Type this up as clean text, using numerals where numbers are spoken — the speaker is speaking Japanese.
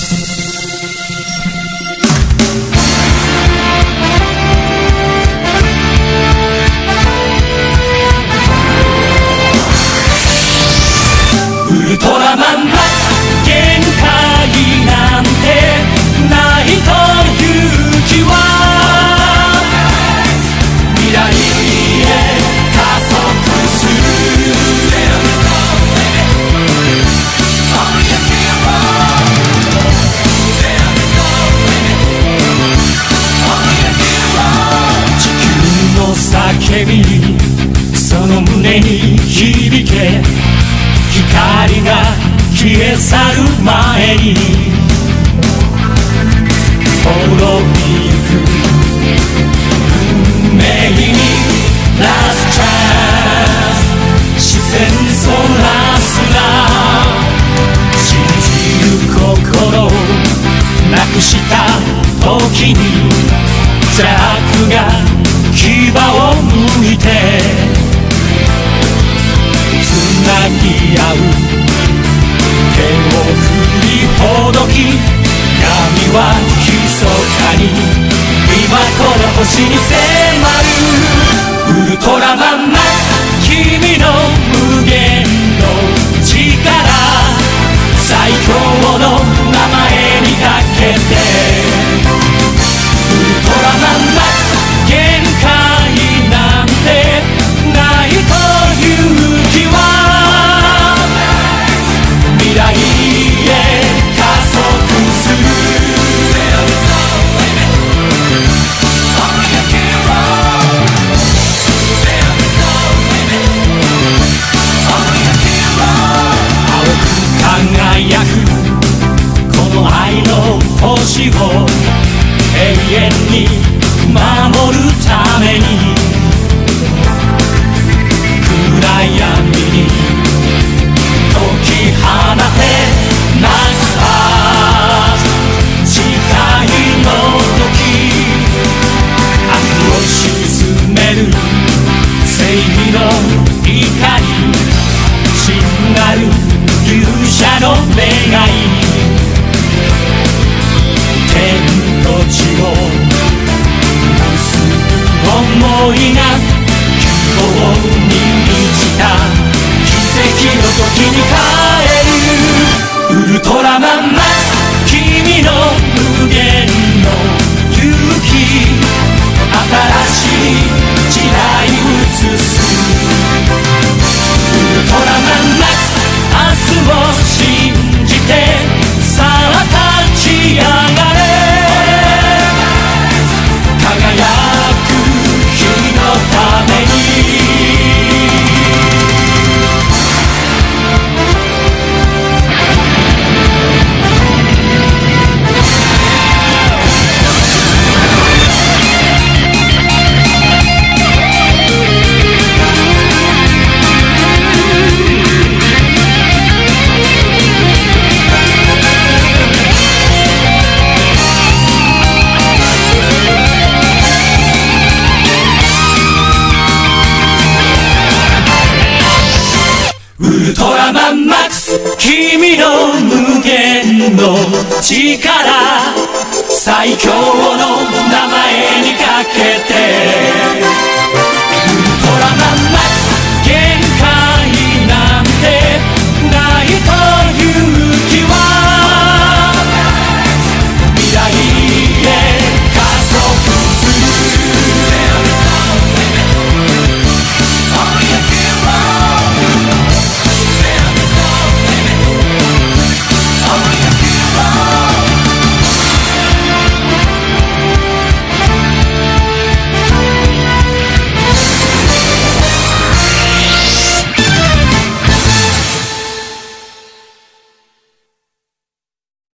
ウルトラマンマックス限界なんてないと勇気は未来へ加速する地球の叫びその胸に響け光が消え去る前に滅びゆく運命にラストチャンス視線そらすな信じる心をなくした時に邪悪が牙をむいてつなぎ合う手を振りほどき闇は密かに今この星に迫るウルトラマンマックス君の無限の力最強の名前にかけてウルトラマンマックス限界なんてないと勇気は未来へ加速する青く輝くこの愛の星を永遠に守るために暗闇に解き放てマックスパーツ誓いの時悪を鎮める正義の怒り真なる勇者の願い天と地を結ぶ想いが希望に満ちた奇跡の時に帰るウルトラマンマックス君の無限の勇気新しい時代映すウルトラマンマックス明日を信じてさあ立ち上がれ輝く日のためにウルトラマンマックス君の無限の力最強の名前にかけて